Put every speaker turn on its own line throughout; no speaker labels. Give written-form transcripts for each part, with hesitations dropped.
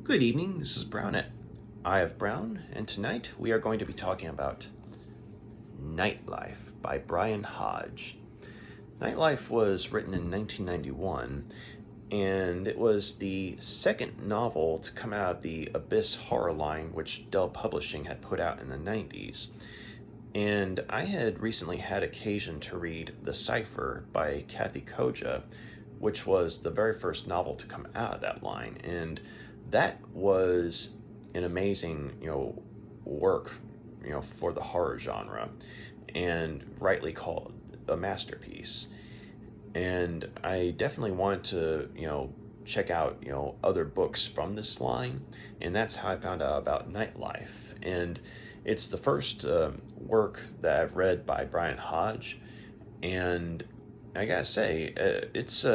Good evening, this is Brown at Eye of Brown, and tonight we are going to be talking about Nightlife by Brian Hodge. Nightlife was written in 1991, and it was the second novel to come out of the Abyss horror line, which Dell Publishing had put out in the 90s. And I had recently had occasion to read The Cipher by Kathy Koja, which was the very first novel to come out of that line, and that was an amazing, work, for the horror genre, and rightly called a masterpiece. And I definitely wanted to, check out, other books from this line, and that's how I found out about Nightlife. And it's the first work that I've read by Brian Hodge, and I gotta say, it's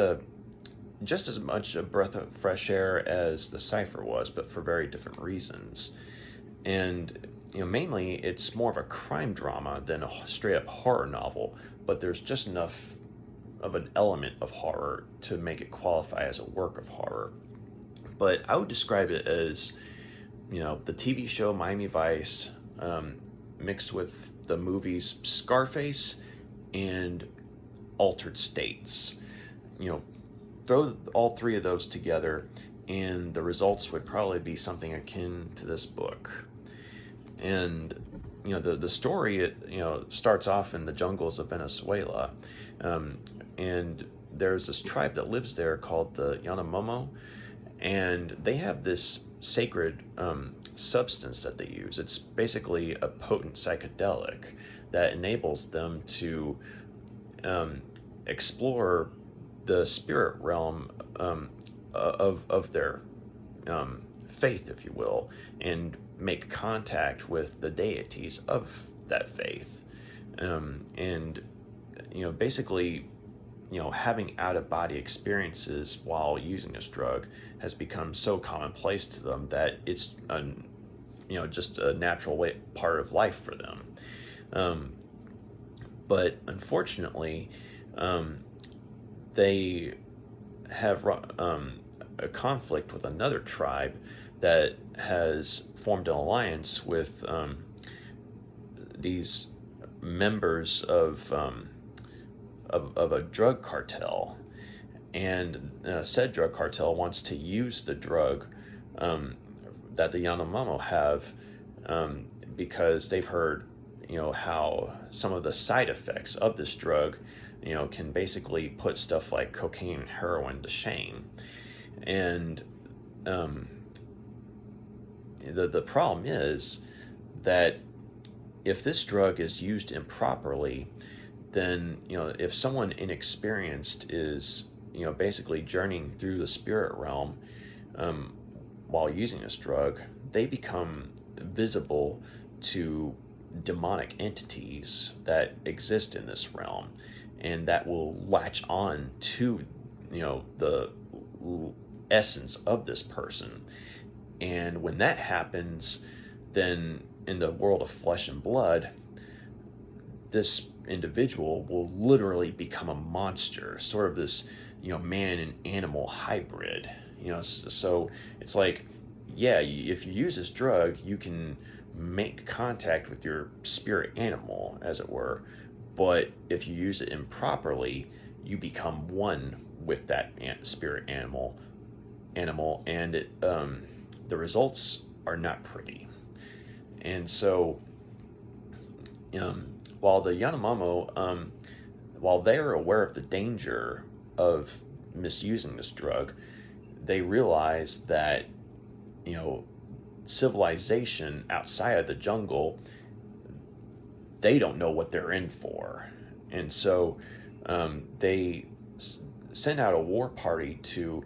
just as much a breath of fresh air as The Cipher was, but for very different reasons. And mainly it's more of a crime drama than a straight up horror novel, but there's just enough of an element of horror to make it qualify as a work of horror. But I would describe it as, the TV show Miami Vice mixed with the movies Scarface and Altered States. Throw all three of those together, and the results would probably be something akin to this book. And the story, starts off in the jungles of Venezuela, and there's this tribe that lives there called the Yanomamo, and they have this sacred substance that they use. It's basically a potent psychedelic that enables them to explore the spirit realm of their faith, if you will, and make contact with the deities of that faith. And basically, having out-of-body experiences while using this drug has become so commonplace to them that it's just a natural part of life for them. But unfortunately, they have a conflict with another tribe that has formed an alliance with these members of a drug cartel, and said drug cartel wants to use the drug that the Yanomamo have, because they've heard how some of the side effects of this drug can basically put stuff like cocaine and heroin to shame. And the problem is that if this drug is used improperly, then, if someone inexperienced is, basically journeying through the spirit realm while using this drug, they become visible to demonic entities that exist in this realm, and that will latch on to the essence of this person. And when that happens, then in the world of flesh and blood, this individual will literally become a monster, sort of this man and animal hybrid. So it's like, yeah, if you use this drug, you can make contact with your spirit animal, as it were. But if you use it improperly, you become one with that spirit animal, and it, the results are not pretty. And so, while the Yanomamo, while they are aware of the danger of misusing this drug, they realize that, civilization outside of the jungle, they don't know what they're in for. And so they send out a war party to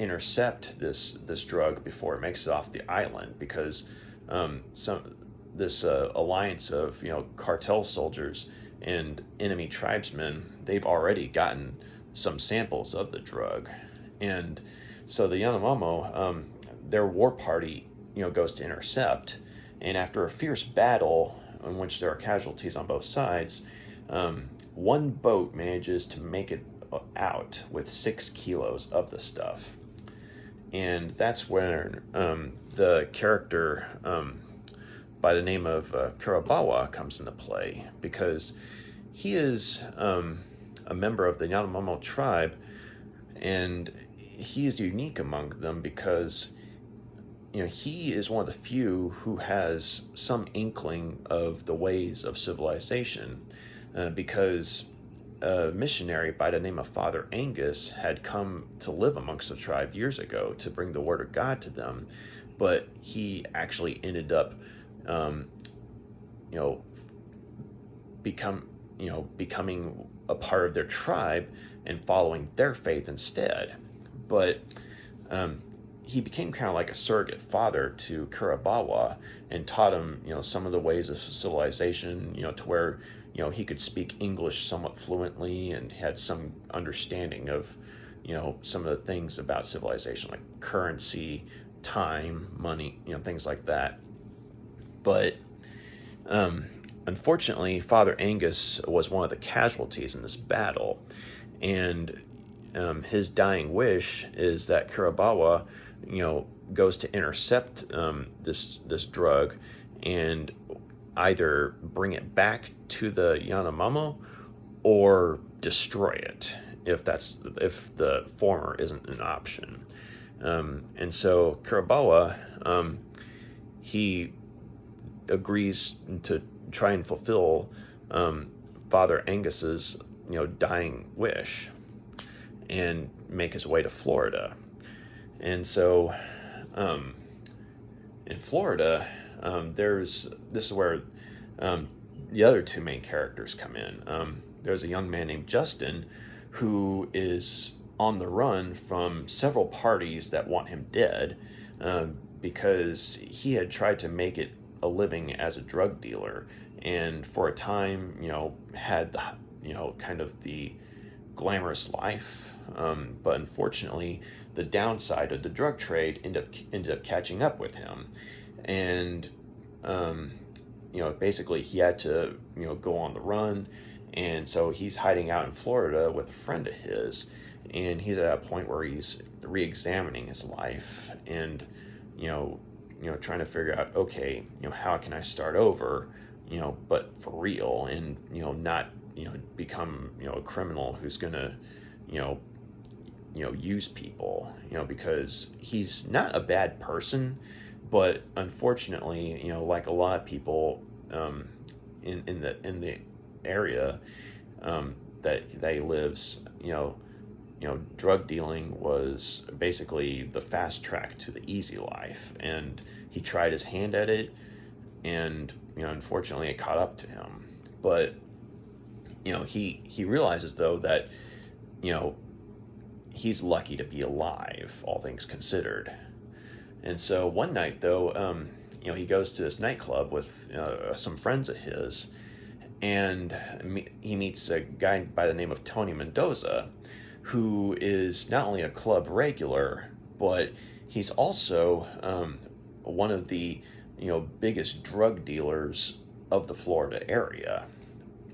intercept this drug before it makes it off the island, because this alliance of cartel soldiers and enemy tribesmen, they've already gotten some samples of the drug. And so the Yanomamo, their war party goes to intercept, and after a fierce battle in which there are casualties on both sides, one boat manages to make it out with 6 kilos of the stuff. And that's where the character by the name of Kurabawa comes into play, because he is a member of the Yanomamo tribe, and he is unique among them because he is one of the few who has some inkling of the ways of civilization, because a missionary by the name of Father Angus had come to live amongst the tribe years ago to bring the word of God to them, but he actually ended up, you know, becoming a part of their tribe and following their faith instead. But he became kind of like a surrogate father to Kurabawa and taught him, some of the ways of civilization, to where, he could speak English somewhat fluently and had some understanding of, some of the things about civilization, like currency, time, money, things like that. But unfortunately, Father Angus was one of the casualties in this battle, and his dying wish is that Kurabawa, goes to intercept this drug and either bring it back to the Yanomamo or destroy it if the former isn't an option. And so Kurabawa, he agrees to try and fulfill Father Angus's dying wish and make his way to Florida. And so in Florida, this is where the other two main characters come in. There's a young man named Justin who is on the run from several parties that want him dead, because he had tried to make it a living as a drug dealer, and for a time, had the, kind of the glamorous life, but unfortunately, the downside of the drug trade ended up catching up with him, and basically he had to go on the run, and so he's hiding out in Florida with a friend of his, and he's at a point where he's re-examining his life and trying to figure out, okay, how can I start over, but for real, and not become a criminal who's gonna use people, because he's not a bad person, but unfortunately, like a lot of people in the area that he lives, drug dealing was basically the fast track to the easy life, and he tried his hand at it, and unfortunately it caught up to him. But he realizes though that he's lucky to be alive, all things considered. And so one night though, he goes to this nightclub with some friends of his, and he meets a guy by the name of Tony Mendoza, who is not only a club regular, but he's also one of the biggest drug dealers of the Florida area.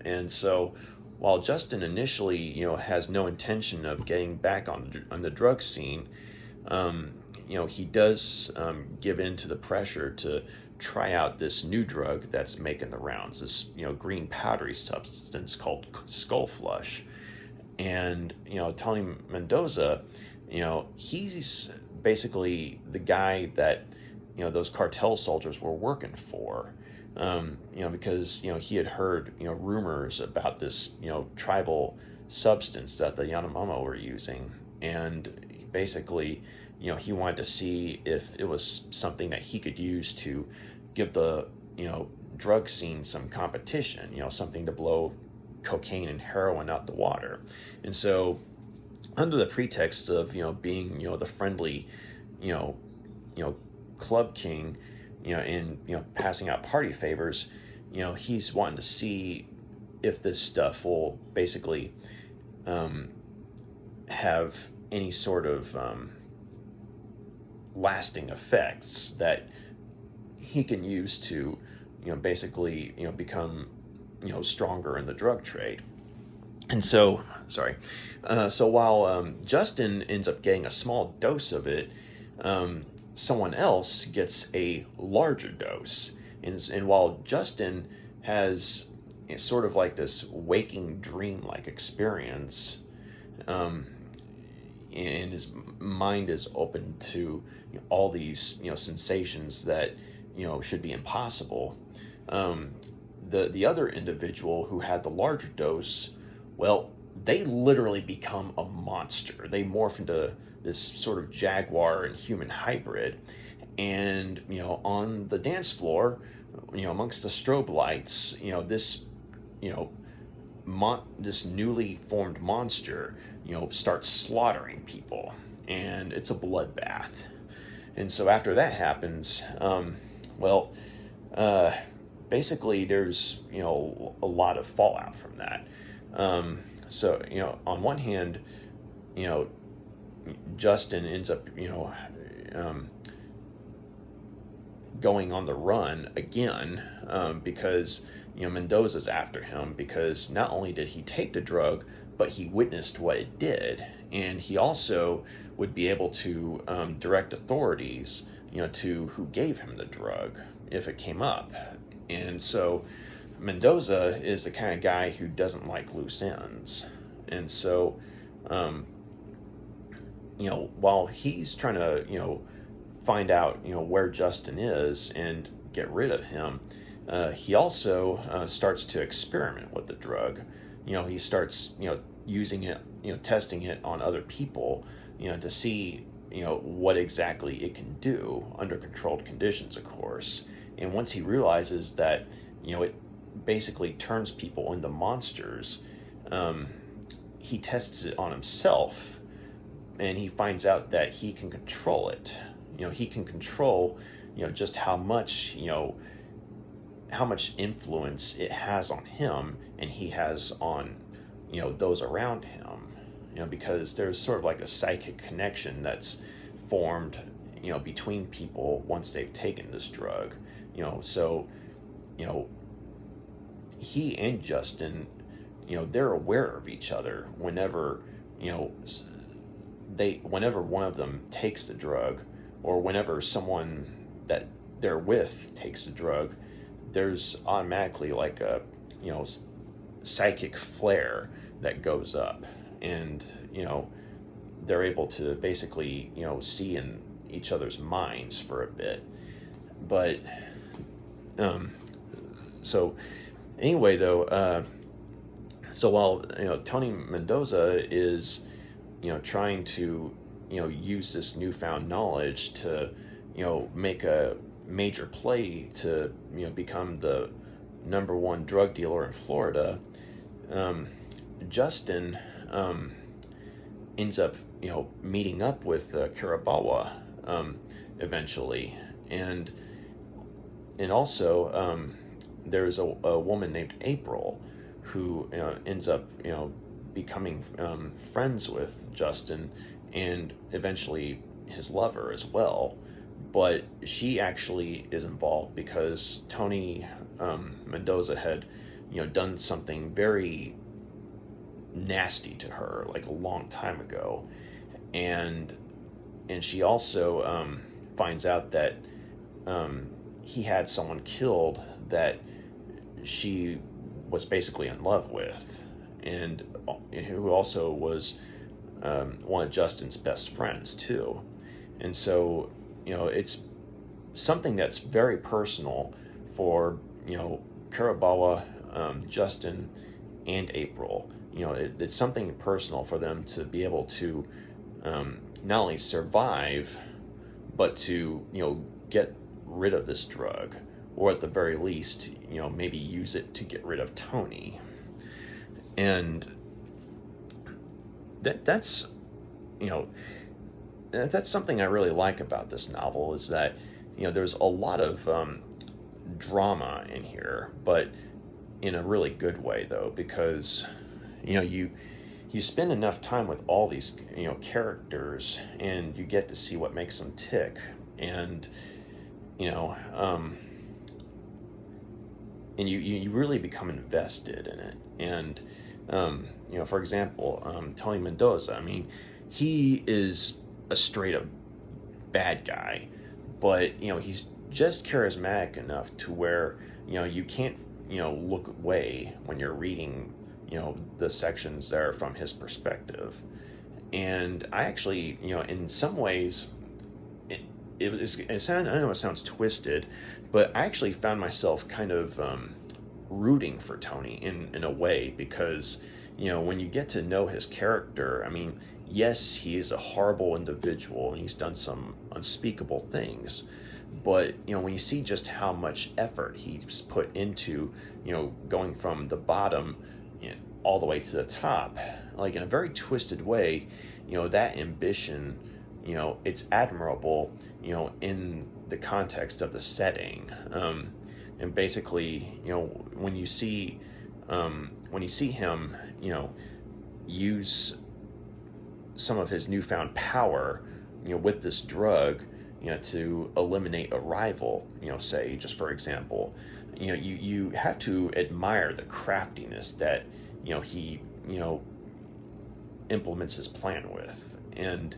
And so while Justin initially has no intention of getting back on the drug scene, he does give in to the pressure to try out this new drug that's making the rounds, this green powdery substance called Skull Flush. And Tony Mendoza, he's basically the guy that those cartel soldiers were working for, because he had heard rumors about this tribal substance that the Yanomamo were using, and basically he wanted to see if it was something that he could use to give the drug scene some competition, something to blow cocaine and heroin out the water. And so under the pretext of being the friendly club king, and passing out party favors, he's wanting to see if this stuff will basically have any sort of lasting effects that he can use to basically become stronger in the drug trade. And so while Justin ends up getting a small dose of it, someone else gets a larger dose. And while Justin has sort of like this waking dream like experience, um, and his mind is open to all these sensations that should be impossible. Um, the other individual who had the larger dose, well, they literally become a monster. They morph into this sort of jaguar and human hybrid, and on the dance floor, amongst the strobe lights, this you know this newly formed monster, starts slaughtering people, and it's a bloodbath. And so after that happens, well, uh, basically there's a lot of fallout from that. So on one hand, you know, Justin ends up um, going on the run again, because Mendoza's after him, because not only did he take the drug, but he witnessed what it did, and he also would be able to direct authorities, to who gave him the drug if it came up. And so Mendoza is the kind of guy who doesn't like loose ends, and so while he's trying to find out where Justin is and get rid of him, he also starts to experiment with the drug. He starts using it, testing it on other people, to see what exactly it can do under controlled conditions, of course. And once he realizes that it basically turns people into monsters, he tests it on himself, and he finds out that he can control it. He can control just how much influence it has on him, and he has on those around him, because there's sort of like a psychic connection that's formed between people once they've taken this drug. So he and Justin, they're aware of each other whenever whenever one of them takes the drug, or whenever someone that they're with takes the drug, there's automatically like a psychic flare that goes up, and they're able to basically see in each other's minds for a bit. But so anyway, though, so while Tony Mendoza is trying to use this newfound knowledge to make a major play to become the number one drug dealer in Florida, Justin ends up meeting up with Karabawa eventually, and also there's a woman named April who ends up becoming friends with Justin, and eventually his lover as well. But she actually is involved because Tony Mendoza had done something very nasty to her like a long time ago, and she also finds out that he had someone killed that she was basically in love with, and who also was one of Justin's best friends too. And so it's something that's very personal for Karabawa, Justin, and April. It's something personal for them to be able to not only survive, but to get rid of this drug, or at the very least maybe use it to get rid of Tony. And that's something I really like about this novel, is that there's a lot of drama in here, but in a really good way, though, because you spend enough time with all these characters, and you get to see what makes them tick, and and you really become invested in it. And for example, Tony Mendoza, I mean, he is a straight up bad guy, but he's just charismatic enough to where you can't look away when you're reading the sections that are from his perspective. And I actually in some ways I know it sounds twisted, but I actually found myself kind of rooting for Tony in a way, because when you get to know his character, I mean, yes, he is a horrible individual and he's done some unspeakable things, but when you see just how much effort he's put into going from the bottom all the way to the top, like in a very twisted way, that ambition, it's admirable, in the context of the setting. And basically, when you see him, use some of his newfound power, with this drug, to eliminate a rival, say, just for example, you have to admire the craftiness that, he, implements his plan with. And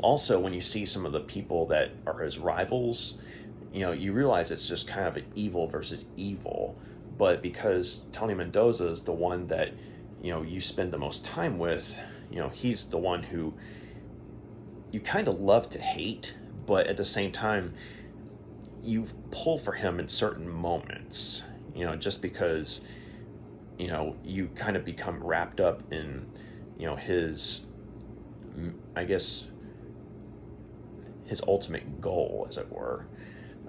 also when you see some of the people that are his rivals, you realize it's just kind of an evil versus evil. But because Tony Mendoza is the one that, you spend the most time with, he's the one who you kind of love to hate, but at the same time, you pull for him in certain moments, just because, you kind of become wrapped up in, his, I guess, his ultimate goal, as it were.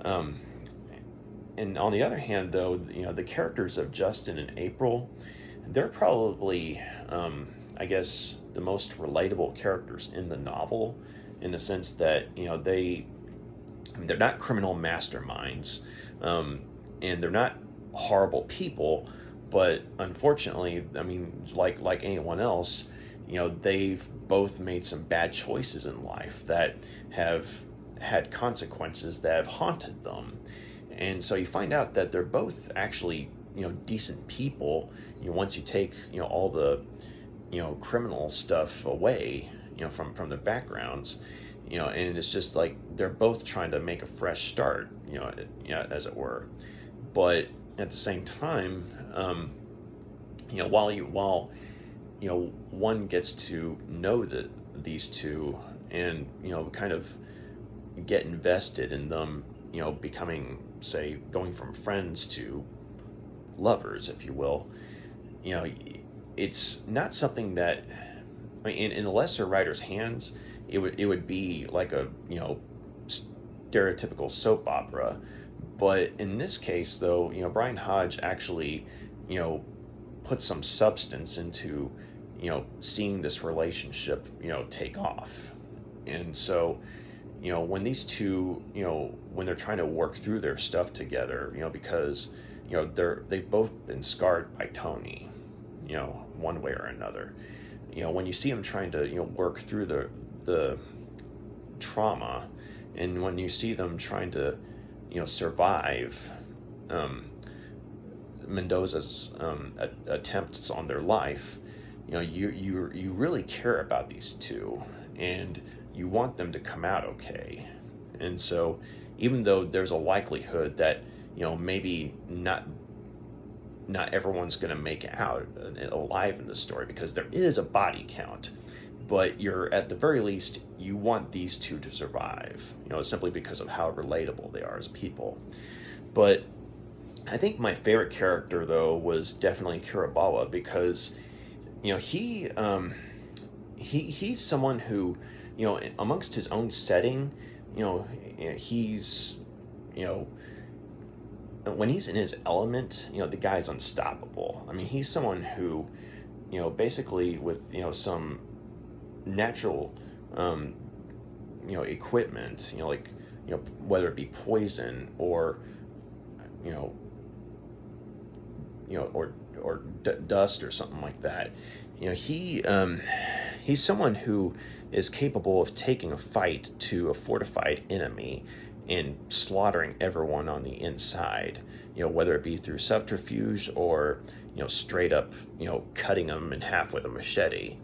And on the other hand, though, the characters of Justin and April, they're probably, I guess, the most relatable characters in the novel, in the sense that, they're not criminal masterminds, and they're not horrible people, but unfortunately, I mean, like anyone else, they've both made some bad choices in life that have had consequences that have haunted them. And so you find out that they're both actually, decent people, once you take, all the, criminal stuff away, from their backgrounds, and it's just like they're both trying to make a fresh start, as it were. But at the same time, while one gets to know these two and, kind of get invested in them, becoming, say, going from friends to lovers, if you will, it's not something that, I mean, in a lesser writer's hands, it would be like a, stereotypical soap opera. But in this case, though, Brian Hodge actually, put some substance into, seeing this relationship, take off. And so, when these two, when they're trying to work through their stuff together, because, they've both been scarred by Tony, one way or another. When you see them trying to, work through the trauma, and when you see them trying to, survive Mendoza's attempts on their life, you really care about these two, and you want them to come out okay. And so, even though there's a likelihood that maybe not everyone's going to make it out alive in the story, because there is a body count, but you're, at the very least, you want these two to survive, simply because of how relatable they are as people. But I think my favorite character, though, was definitely Kurobawa, because he's someone who, amongst his own setting, he's, when he's in his element, the guy's unstoppable. I mean, he's someone who, basically with, some natural, equipment, like, whether it be poison or, or dust or something like that, he's someone who is capable of taking a fight to a fortified enemy and slaughtering everyone on the inside, whether it be through subterfuge or, straight up, cutting them in half with a machete.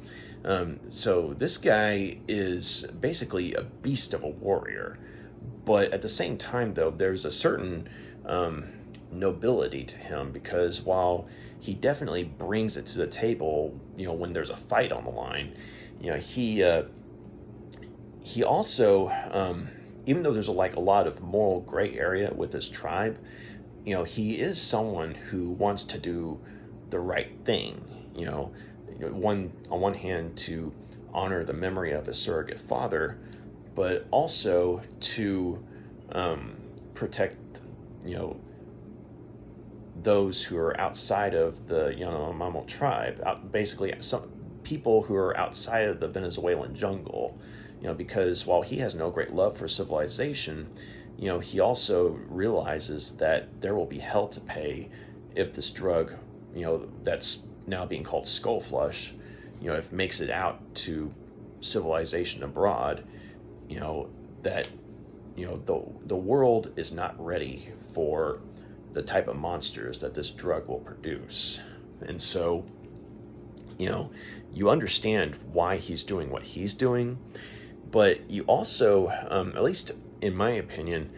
So this guy is basically a beast of a warrior, but at the same time, though, there's a certain nobility to him, because while he definitely brings it to the table, when there's a fight on the line, he also, even though there's a lot of moral gray area with his tribe, he is someone who wants to do the right thing. On one hand, to honor the memory of his surrogate father, but also to protect, those who are outside of the Yanomamo tribe, basically some people who are outside of the Venezuelan jungle, because while he has no great love for civilization, he also realizes that there will be hell to pay if this drug, that's now being called skull flush, if it makes it out to civilization abroad, that, the world is not ready for the type of monsters that this drug will produce. And so, you understand why he's doing what he's doing, but you also, at least in my opinion,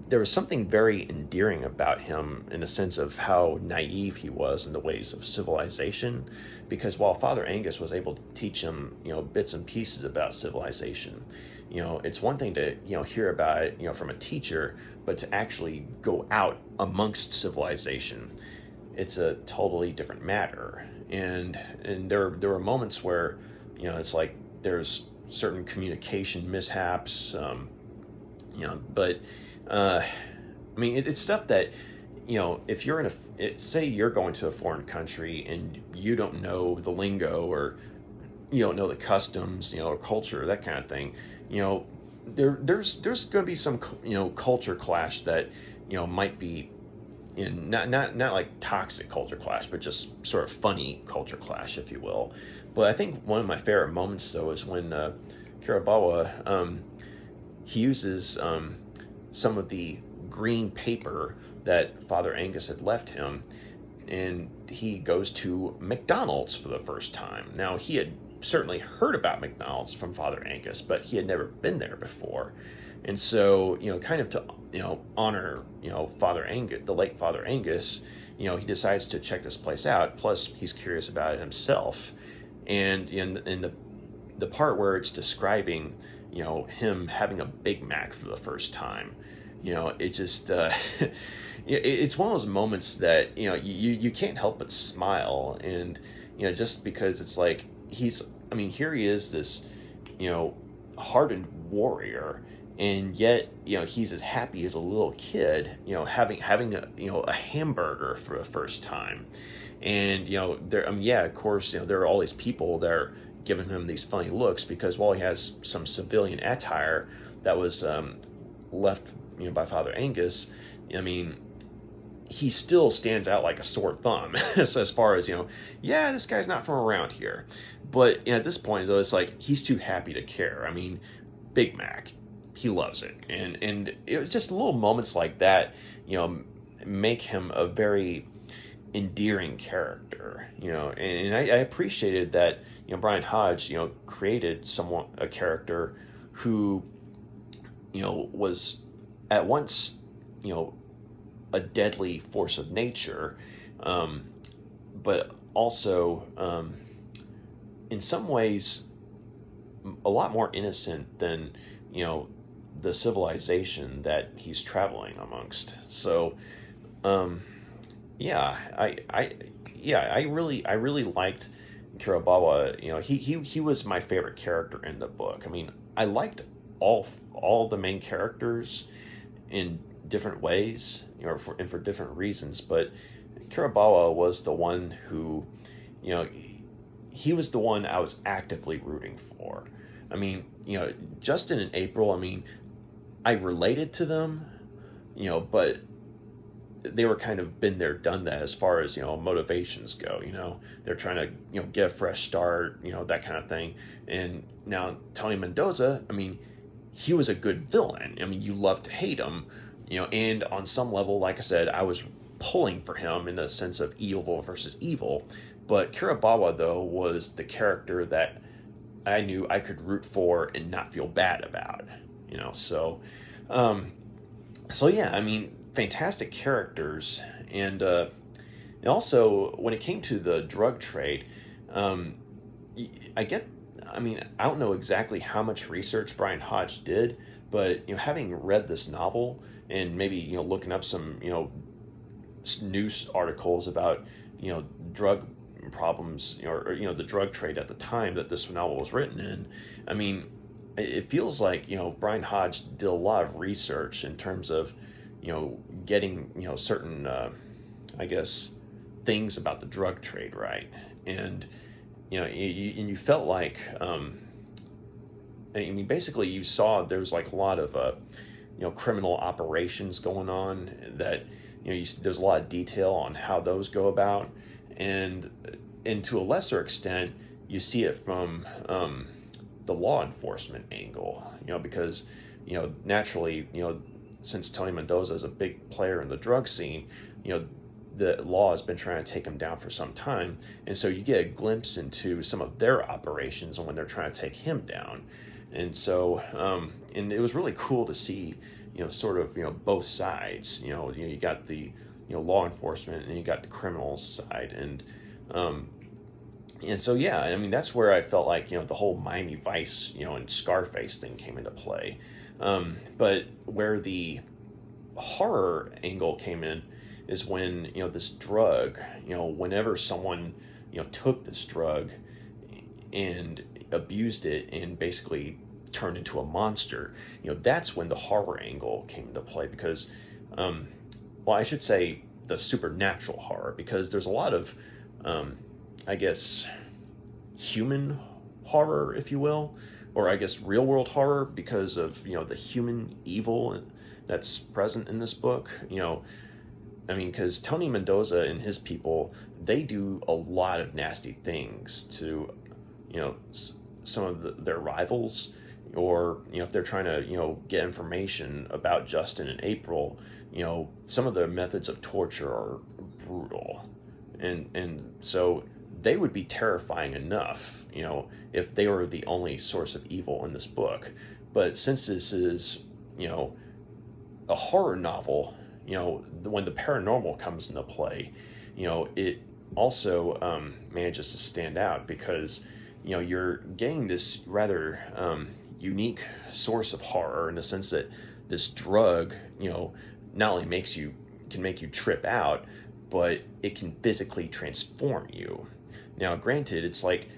there was something very endearing about him in the sense of how naive he was in the ways of civilization, because while Father Angus was able to teach him, bits and pieces about civilization, it's one thing to, hear about it, from a teacher, but to actually go out amongst civilization, it's a totally different matter. And there were moments where, it's like there's certain communication mishaps, but I mean, it's stuff that, if you're say you're going to a foreign country and you don't know the lingo, or you don't know the customs, or culture, that kind of thing, there's going to be some, culture clash that, might be not like toxic culture clash, but just sort of funny culture clash, if you will. But I think one of my favorite moments, though, is when Kirabawa, he uses some of the green paper that Father Angus had left him, and he goes to McDonald's for the first time. Now, he had certainly heard about McDonald's from Father Angus, but he had never been there before. And so, kind of to, honor, Father Angus, the late Father Angus, he decides to check this place out. Plus, he's curious about it himself. And in the part where it's describing, him having a Big Mac for the first time, it just, it's one of those moments that, you can't help but smile. And, just because it's like, here he is, this, hardened warrior, and yet, he's as happy as a little kid, having a hamburger for the first time. And, there, of course, there are all these people that are giving him these funny looks, because while he has some civilian attire that was left, by Father Angus, he still stands out like a sore thumb. So as far as, this guy's not from around here. But at this point, though, it's like he's too happy to care. Big Mac, he loves it. And it was just little moments like that, make him a very endearing character, and I appreciated that, Brian Hodge, created a character who, was at once, a deadly force of nature, but also, in some ways, a lot more innocent than, the civilization that he's traveling amongst. So, I really liked Kirabawa. He was my favorite character in the book. I liked all the main characters in different ways, and for different reasons. But Kirabawa was the one who, he was the one I was actively rooting for. Justin and April, I related to them, but they were kind of been there, done that as far as, motivations go, they're trying to, get a fresh start, that kind of thing. And now Tony Mendoza, he was a good villain. You love to hate him, and on some level, like I said, I was pulling for him in the sense of evil versus evil. But Kiribawa, though, was the character that I knew I could root for and not feel bad about. Um, so yeah, I mean, fantastic characters, and also when it came to the drug trade, um, I get. I mean, I don't know exactly how much research Brian Hodge did, but having read this novel and maybe looking up some news articles about drug problems or the drug trade at the time that this novel was written in. I mean, it feels like Brian Hodge did a lot of research in terms of getting certain I guess things about the drug trade right, and you felt like I mean basically you saw there was like a lot of criminal operations going on that there's a lot of detail on how those go about, and to a lesser extent you see it from the law enforcement angle, because naturally since Tony Mendoza is a big player in the drug scene, the law has been trying to take him down for some time, and so you get a glimpse into some of their operations and when they're trying to take him down. And so and it was really cool to see sort of both sides. You got the law enforcement and you got the criminals side, and so yeah, I mean that's where I felt like the whole Miami Vice and Scarface thing came into play. But where the horror angle came in is when this drug, whenever someone took this drug and abused it and basically turned into a monster, that's when the horror angle came into play, because well, I should say the supernatural horror, because there's a lot of I guess human horror, if you will, or I guess real world horror, because of the human evil that's present in this book. I mean, because Tony Mendoza and his people, they do a lot of nasty things to some of their rivals, or if they're trying to get information about Justin and April, some of their methods of torture are brutal, and so they would be terrifying enough if they were the only source of evil in this book. But since this is a horror novel, when the paranormal comes into play, it also manages to stand out, because you're getting this rather unique source of horror, in the sense that this drug not only can make you trip out, but it can physically transform you. Now granted, it's like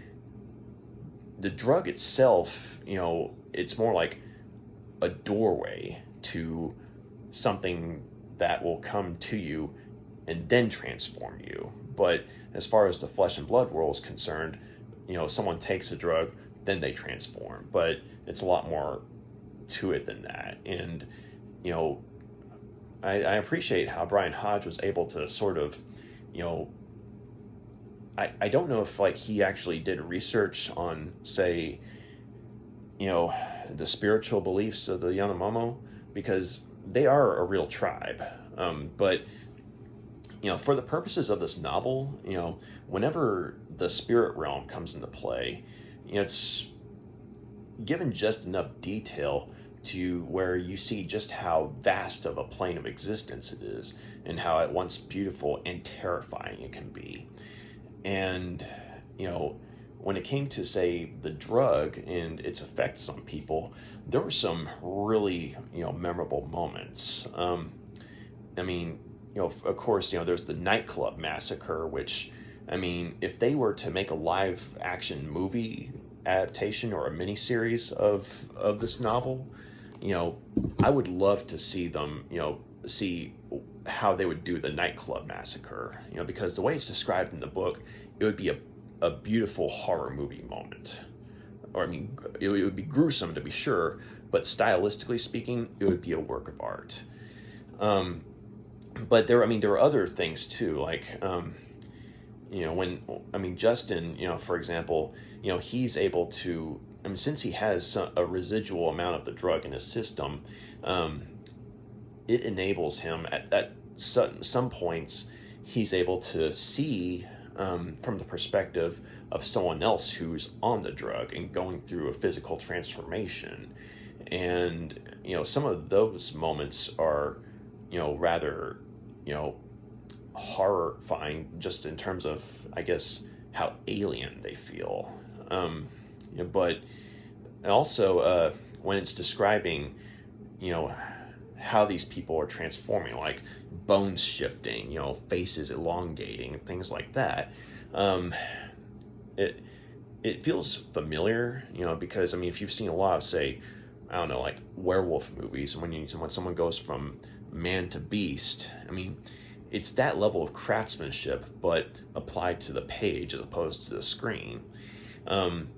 the drug itself, it's more like a doorway to something that will come to you and then transform you. But as far as the flesh and blood world is concerned, someone takes a drug, then they transform. But it's a lot more to it than that. And, I appreciate how Brian Hodge was able to sort of, I don't know if like he actually did research on, say, the spiritual beliefs of the Yanomamo, because they are a real tribe. But for the purposes of this novel, whenever the spirit realm comes into play, it's given just enough detail to where you see just how vast of a plane of existence it is, and how at once beautiful and terrifying it can be. And when it came to, say, the drug and its effects on people, there were some really memorable moments. I mean, of course, there's the nightclub massacre, which, I mean, if they were to make a live action movie adaptation or a miniseries of this novel, I would love to see them, see how they would do the nightclub massacre, because the way it's described in the book, it would be a beautiful horror movie moment. Or, I mean, it would be gruesome to be sure, but stylistically speaking, it would be a work of art. But there were other things too, like, when, I mean, Justin, for example, he's able to, I mean, since he has a residual amount of the drug in his system, it enables him at some points, he's able to see from the perspective of someone else who's on the drug and going through a physical transformation. And, some of those moments are, rather, you know, horrifying just in terms of, I guess, how alien they feel. But also when it's describing, you know, how these people are transforming, like bones shifting, faces elongating, things like that. It it feels familiar, because if you've seen a lot of, say, I don't know, like werewolf movies, when someone goes from man to beast, it's that level of craftsmanship, but applied to the page as opposed to the screen. Um,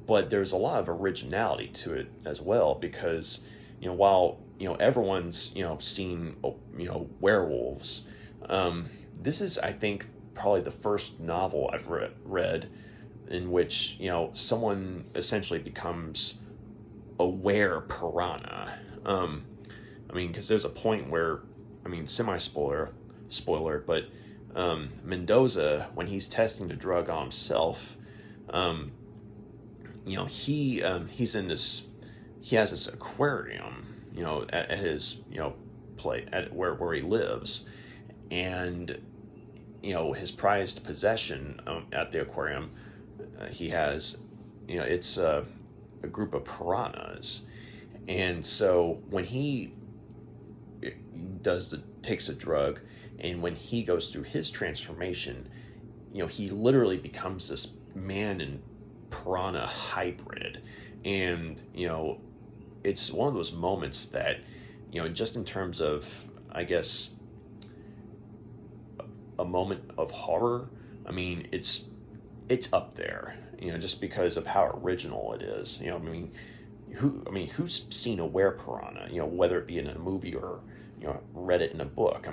but there's a lot of originality to it as well, because while everyone's seen werewolves, this is, I think, probably the first novel I've read in which someone essentially becomes a were piranha. Because there's a point where, semi spoiler, but Mendoza, when he's testing the drug on himself, he's in this, he has this aquarium, at his, play at where he lives, and his prized possession at the aquarium, he has, it's a group of piranhas, and so when he takes a drug, and when he goes through his transformation, he literally becomes this man and piranha hybrid. And it's one of those moments that just in terms of, I guess, a moment of horror, it's up there, just because of how original it is. Who's seen a were piranha, whether it be in a movie or read it in a book.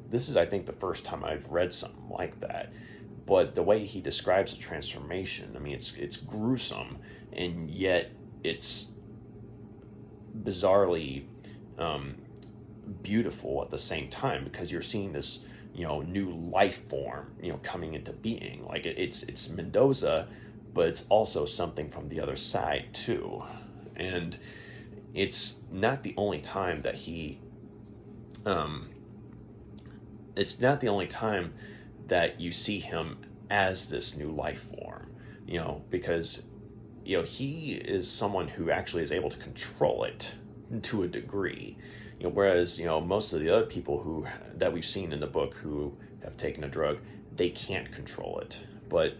This is, I think, the first time I've read something like that. But the way he describes the transformation, it's gruesome, and yet it's bizarrely beautiful at the same time, because you're seeing this new life form coming into being. Like it's Mendoza, but it's also something from the other side too. And it's not the only time that you see him as this new life form, because he is someone who actually is able to control it to a degree, whereas most of the other people that we've seen in the book who have taken a drug, they can't control it. But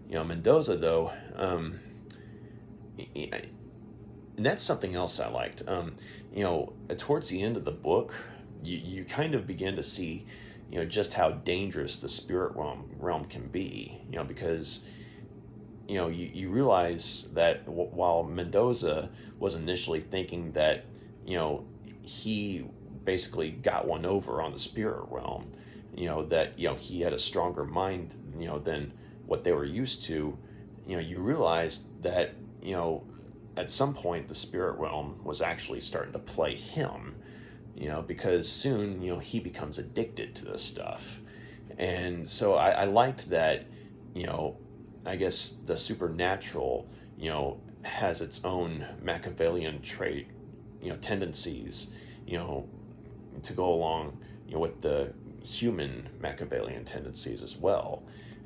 Mendoza, though, and that's something else I liked. Towards the end of the book, you kind of begin to see just how dangerous the spirit realm can be, because you realize that while Mendoza was initially thinking that he basically got one over on the spirit realm, that he had a stronger mind than what they were used to, you realize that at some point the spirit realm was actually starting to play him, because soon he becomes addicted to this stuff. And so I liked that I guess the supernatural has its own Machiavellian trait, tendencies to go along with the human Machiavellian tendencies as well.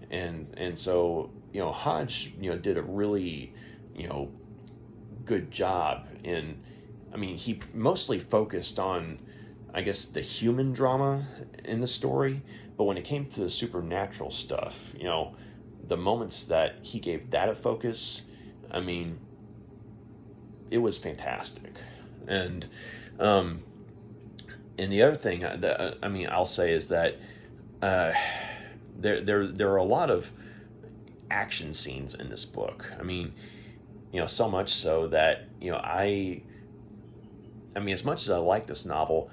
And so Hodge did a really good job in, he mostly focused on, I guess, the human drama in the story, but when it came to the supernatural stuff, the moments that he gave that a focus, it was fantastic. And the other thing that I'll say is that there are a lot of action scenes in this book. So much so that as much as I like this novel,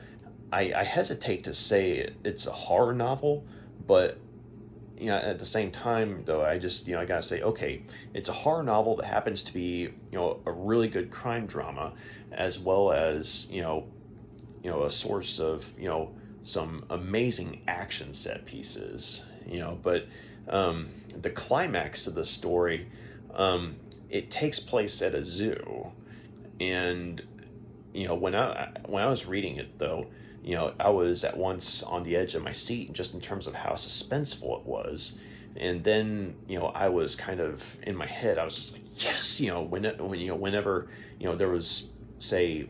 I hesitate to say it's a horror novel, but at the same time, though, I just I gotta say, okay, it's a horror novel that happens to be a really good crime drama, as well as a source of some amazing action set pieces. But the climax of the story, it takes place at a zoo. And when I was reading it, though, I was at once on the edge of my seat just in terms of how suspenseful it was. And then I was kind of in my head, I was just like, yes, whenever there was, say,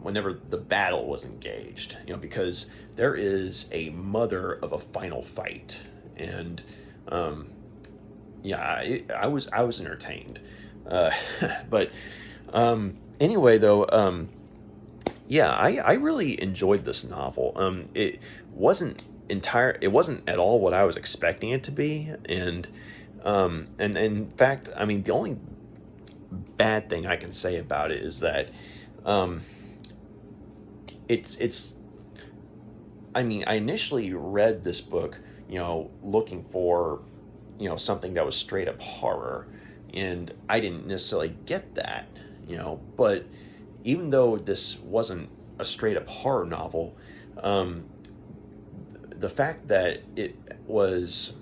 whenever the battle was engaged, because there is a mother of a final fight. And I was entertained. But anyway, though, I really enjoyed this novel. It wasn't at all what I was expecting it to be, and in fact, I mean, the only bad thing I can say about it is that it's I mean, I initially read this book, looking for, something that was straight up horror, and I didn't necessarily get that, but even though this wasn't a straight up horror novel, the fact that it was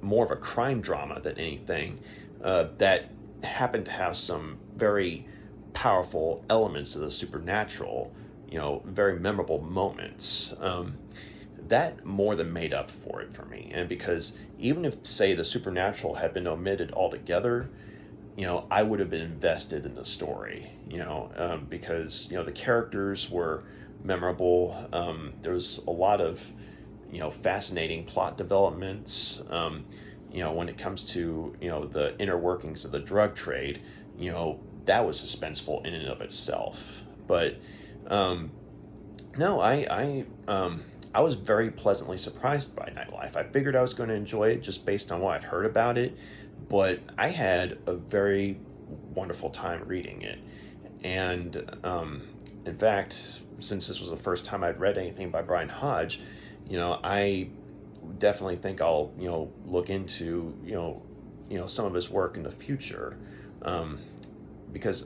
more of a crime drama than anything, that happened to have some very powerful elements of the supernatural, very memorable moments, that more than made up for it for me. And because even if, say, the supernatural had been omitted altogether, I would have been invested in the story, because, the characters were memorable. There was a lot of, fascinating plot developments, when it comes to, the inner workings of the drug trade, that was suspenseful in and of itself. But, no, I was very pleasantly surprised by Nightlife. I figured I was going to enjoy it just based on what I'd heard about it, but I had a very wonderful time reading it. And in fact, since this was the first time I'd read anything by Brian Hodge, I definitely think I'll look into some of his work in the future, because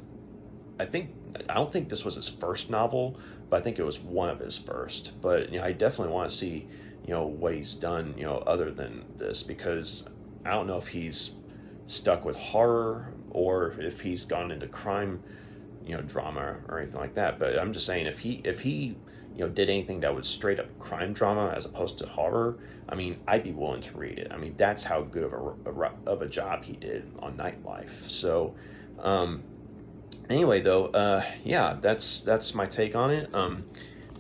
I don't think this was his first novel, but I think it was one of his first. But I definitely want to see what he's done other than this, because I don't know if he's stuck with horror or if he's gone into crime drama or anything like that. But I'm just saying, if he did anything that was straight up crime drama as opposed to horror, I mean, I'd be willing to read it. I mean, that's how good of a job he did on Nightlife. So anyway, though, that's my take on it.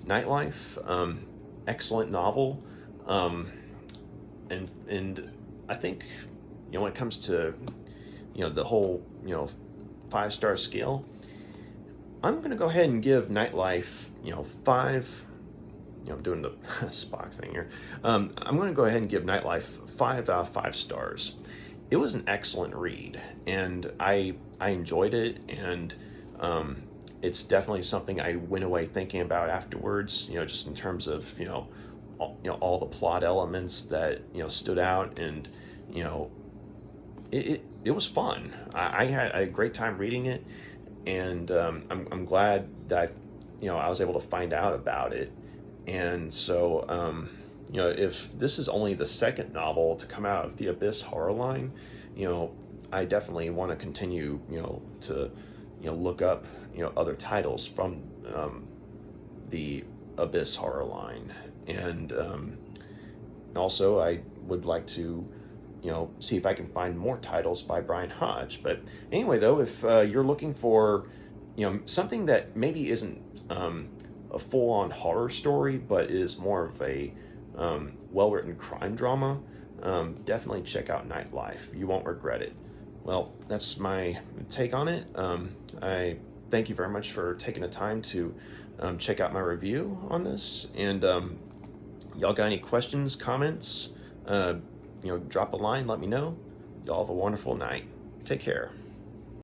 Nightlife, excellent novel, and I think when it comes to the whole 5-star scale, I'm gonna go ahead and give Nightlife 5. I'm doing the Spock thing here. I'm gonna go ahead and give Nightlife 5 out of 5 stars. It was an excellent read, and I enjoyed it, and it's definitely something I went away thinking about afterwards. Just in terms of all the plot elements that stood out, and it was fun. I had a great time reading it, and I'm glad that I was able to find out about it. And so if this is only the second novel to come out of the Abyss horror line, I definitely want to continue to look up other titles from the Abyss horror line. And also I would like to see if I can find more titles by Brian Hodge. But anyway, though, if you're looking for something that maybe isn't a full-on horror story, but is more of a well-written crime drama, definitely check out Nightlife. You won't regret it. Well, that's my take on it. I thank you very much for taking the time to check out my review on this. And y'all got any questions, comments, drop a line, let me know. Y'all have a wonderful night. Take care.